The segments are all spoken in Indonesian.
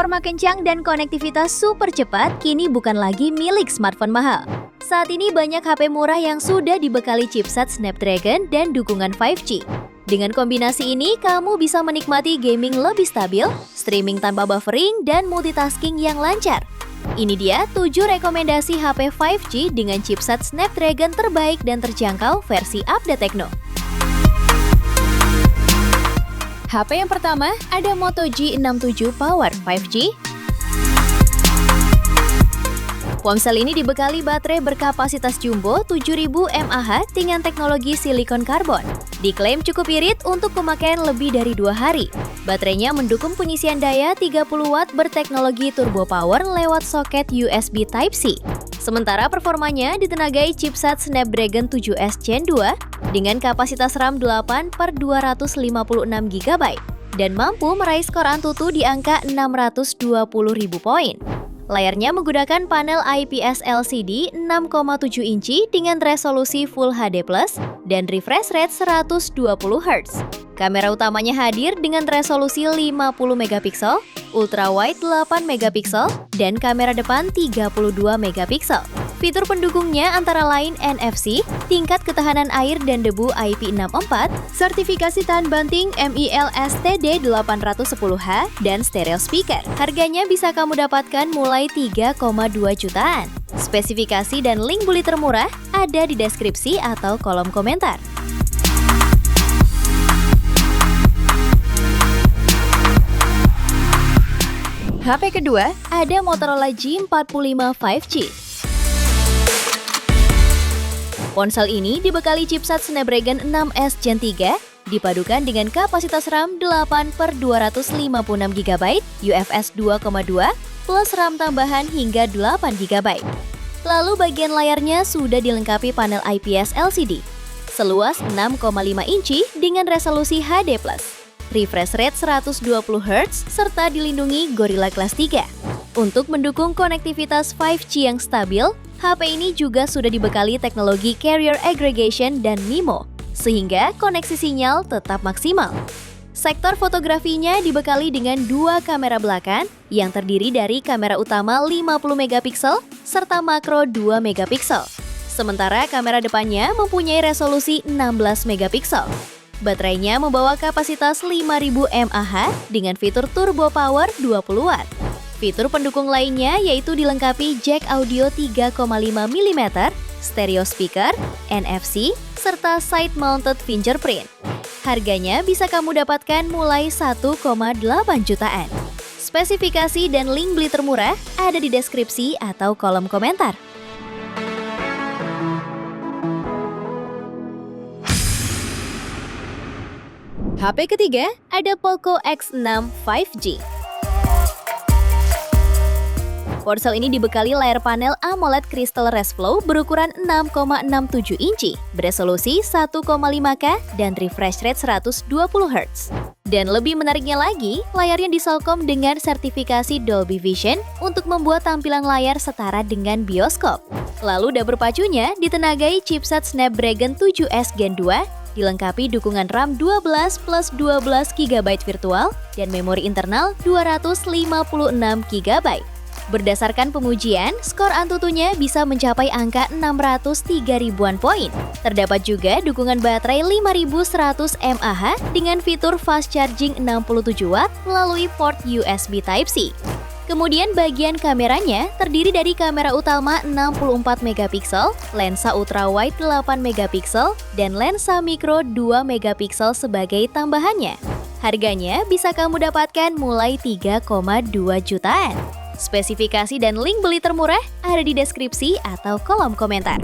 Performa kencang dan konektivitas super cepat kini bukan lagi milik smartphone mahal. Saat ini banyak HP murah yang sudah dibekali chipset Snapdragon dan dukungan 5G. Dengan kombinasi ini, kamu bisa menikmati gaming lebih stabil, streaming tanpa buffering, dan multitasking yang lancar. Ini dia 7 rekomendasi HP 5G dengan chipset Snapdragon terbaik dan terjangkau versi update Tecno. HP yang pertama ada Moto G67 Power 5G. Ponsel ini dibekali baterai berkapasitas jumbo 7000 mAh dengan teknologi silikon karbon. Diklaim cukup irit untuk pemakaian lebih dari 2 hari. Baterainya mendukung pengisian daya 30 Watt berteknologi turbo power lewat soket USB Type-C. Sementara performanya ditenagai chipset Snapdragon 7S Gen 2 dengan kapasitas RAM 8/256 GB dan mampu meraih skor Antutu di angka 620.000 poin. Layarnya menggunakan panel IPS LCD 6,7 inci dengan resolusi Full HD+ dan refresh rate 120 Hz. Kamera utamanya hadir dengan resolusi 50 megapiksel, ultrawide 8 megapiksel, dan kamera depan 32 megapiksel. Fitur pendukungnya antara lain NFC, tingkat ketahanan air dan debu IP64, sertifikasi tahan banting MIL STD 810H, dan stereo speaker. Harganya bisa kamu dapatkan mulai 3,2 jutaan. Spesifikasi dan link beli termurah ada di deskripsi atau kolom komentar. HP kedua ada Motorola G45 5G. Ponsel ini dibekali chipset Snapdragon 6S Gen 3, dipadukan dengan kapasitas RAM 8/256 GB, UFS 2,2, plus RAM tambahan hingga 8 GB. Lalu bagian layarnya sudah dilengkapi panel IPS LCD, seluas 6,5 inci dengan resolusi HD+. Refresh rate 120 Hz, serta dilindungi Gorilla Glass 3. Untuk mendukung konektivitas 5G yang stabil, HP ini juga sudah dibekali teknologi carrier aggregation dan MIMO, sehingga koneksi sinyal tetap maksimal. Sektor fotografinya dibekali dengan 2 kamera belakang yang terdiri dari kamera utama 50 megapiksel serta makro 2 megapiksel. Sementara kamera depannya mempunyai resolusi 16 megapiksel. Baterainya membawa kapasitas 5000 mAh dengan fitur turbo power 20 Watt. Fitur pendukung lainnya yaitu dilengkapi jack audio 3,5 mm, stereo speaker, NFC, serta side-mounted fingerprint. Harganya bisa kamu dapatkan mulai 1,8 jutaan. Spesifikasi dan link beli termurah ada di deskripsi atau kolom komentar. HP ketiga ada Poco X6 5G. Ponsel ini dibekali layar panel AMOLED Crystal Rays Flow berukuran 6,67 inci, beresolusi 1,5K dan refresh rate 120 Hz. Dan lebih menariknya lagi, layarnya disolkom dengan sertifikasi Dolby Vision untuk membuat tampilan layar setara dengan bioskop. Lalu dapur pacunya ditenagai chipset Snapdragon 7S Gen 2, dilengkapi dukungan RAM 12 plus 12 GB virtual dan memori internal 256 GB. Berdasarkan pengujian, skor Antutunya bisa mencapai angka 603 ribuan poin. Terdapat juga dukungan baterai 5100 mAh dengan fitur fast charging 67 Watt melalui port USB Type-C. Kemudian bagian kameranya terdiri dari kamera utama 64 megapiksel, lensa ultrawide 8 megapiksel, dan lensa mikro 2 megapiksel sebagai tambahannya. Harganya bisa kamu dapatkan mulai 3,2 jutaan. Spesifikasi dan link beli termurah ada di deskripsi atau kolom komentar.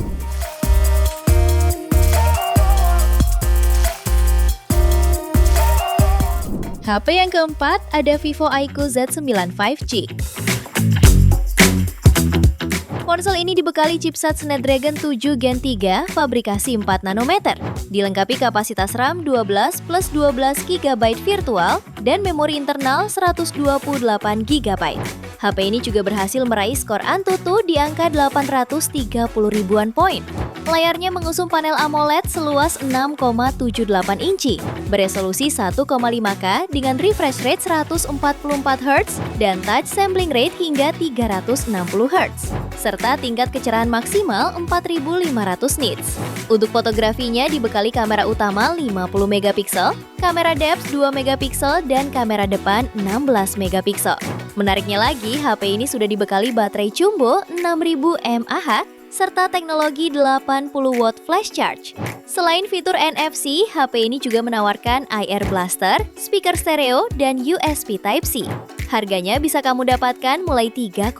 HP yang keempat ada Vivo iQOO Z9 5G. Ponsel ini dibekali chipset Snapdragon 7 Gen 3 fabrikasi 4 nanometer, dilengkapi kapasitas RAM 12 plus 12 GB virtual dan memori internal 128 GB. HP ini juga berhasil meraih skor Antutu di angka 830 ribuan poin. Layarnya mengusung panel AMOLED seluas 6,78 inci, beresolusi 1,5K dengan refresh rate 144 Hz dan touch sampling rate hingga 360 Hz, serta tingkat kecerahan maksimal 4500 nits. Untuk fotografinya dibekali kamera utama 50 megapiksel, kamera depth 2 megapiksel, dan kamera depan 16 megapiksel. Menariknya lagi, HP ini sudah dibekali baterai jumbo 6000 mAh serta teknologi 80 watt flash charge. Selain fitur NFC, HP ini juga menawarkan IR blaster, speaker stereo, dan USB Type-C. Harganya bisa kamu dapatkan mulai 3,7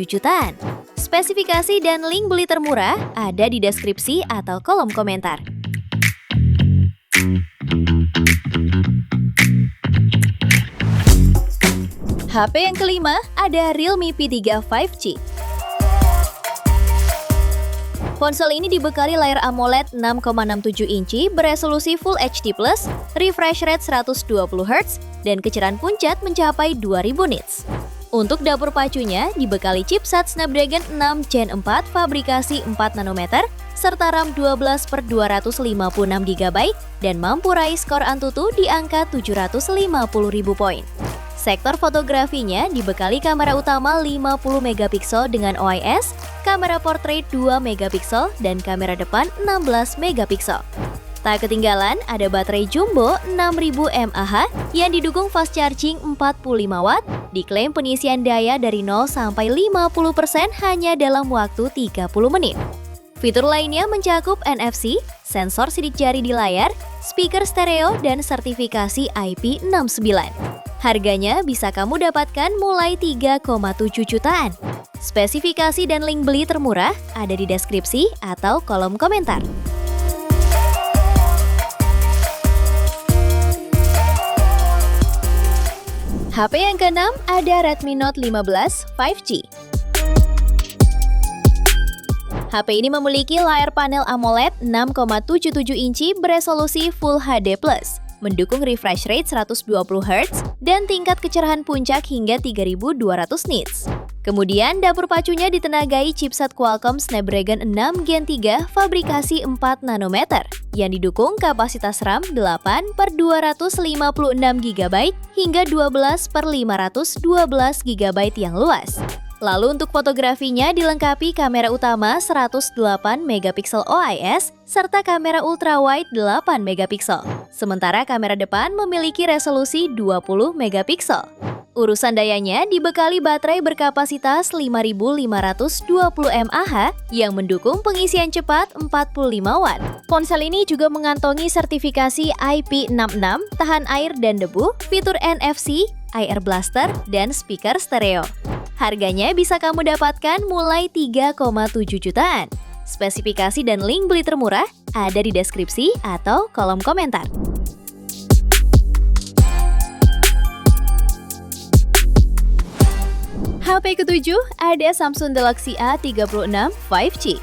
jutaan. Spesifikasi dan link beli termurah ada di deskripsi atau kolom komentar. HP yang kelima ada Realme P3 5G. Ponsel ini dibekali layar AMOLED 6,67 inci beresolusi Full HD+, refresh rate 120 Hz, dan kecerahan puncak mencapai 2000 nits. Untuk dapur pacunya dibekali chipset Snapdragon 6 Gen 4 fabrikasi 4 nanometer, serta RAM 12/256 GB dan mampu raih skor Antutu di angka 750.000 poin. Sektor fotografinya dibekali kamera utama 50 megapiksel dengan OIS, kamera portrait 2 megapiksel, dan kamera depan 16 megapiksel. Tak ketinggalan, ada baterai jumbo 6000 mAh yang didukung fast charging 45 watt, diklaim pengisian daya dari 0 sampai 50% hanya dalam waktu 30 menit. Fitur lainnya mencakup NFC, sensor sidik jari di layar, speaker stereo, dan sertifikasi IP69. Harganya bisa kamu dapatkan mulai 3,7 jutaan. Spesifikasi dan link beli termurah ada di deskripsi atau kolom komentar. HP yang keenam ada Redmi Note 15 5G. HP ini memiliki layar panel AMOLED 6,77 inci beresolusi Full HD+, mendukung refresh rate 120 Hz dan tingkat kecerahan puncak hingga 3200 nits. Kemudian dapur pacunya ditenagai chipset Qualcomm Snapdragon 6 Gen 3 fabrikasi 4 nanometer yang didukung kapasitas RAM 8/256 GB hingga 12/512 GB yang luas. Lalu untuk fotografinya dilengkapi kamera utama 108 megapiksel OIS serta kamera ultrawide 8 megapiksel. Sementara kamera depan memiliki resolusi 20 megapiksel. Urusan dayanya dibekali baterai berkapasitas 5520 mAh yang mendukung pengisian cepat 45 watt. Ponsel ini juga mengantongi sertifikasi IP66, tahan air dan debu, fitur NFC, IR blaster, dan speaker stereo. Harganya bisa kamu dapatkan mulai 3,7 jutaan. Spesifikasi dan link beli termurah ada di deskripsi atau kolom komentar. HP ketujuh ada Samsung Galaxy A36 5G.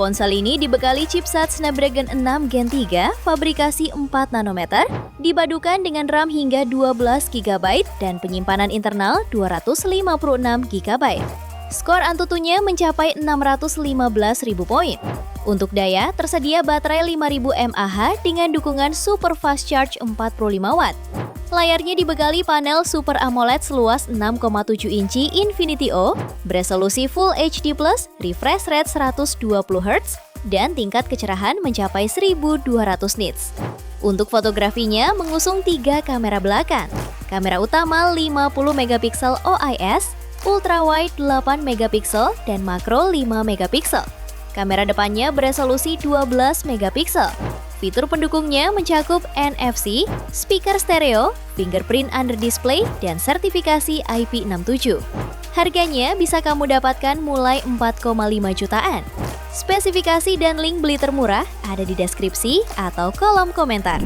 Ponsel ini dibekali chipset Snapdragon 6 Gen 3 fabrikasi 4 nanometer, dipadukan dengan RAM hingga 12 GB dan penyimpanan internal 256 GB. Skor Antutunya mencapai 615.000 poin. Untuk daya, tersedia baterai 5000 mAh dengan dukungan super fast charge 45 watt. Layarnya dibekali panel Super AMOLED seluas 6,7 inci Infinity O, beresolusi Full HD+, refresh rate 120 Hz, dan tingkat kecerahan mencapai 1200 nits. Untuk fotografinya mengusung 3 kamera belakang. Kamera utama 50 megapiksel OIS, ultrawide 8 megapiksel, dan makro 5 megapiksel. Kamera depannya beresolusi 12 megapiksel. Fitur pendukungnya mencakup NFC, speaker stereo, fingerprint under display, dan sertifikasi IP67. Harganya bisa kamu dapatkan mulai 4,5 jutaan. Spesifikasi dan link beli termurah ada di deskripsi atau kolom komentar.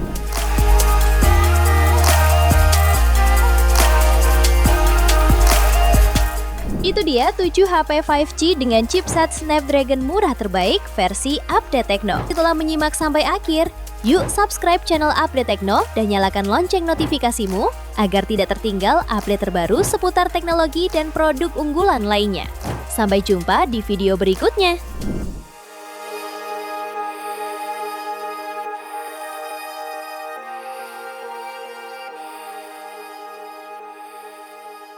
Itu dia 7 HP 5G dengan chipset Snapdragon murah terbaik versi Update Tekno. Setelah menyimak sampai akhir, Yuk subscribe channel Update Tekno dan nyalakan lonceng notifikasimu agar tidak tertinggal update terbaru seputar teknologi dan produk unggulan lainnya. Sampai jumpa di video berikutnya.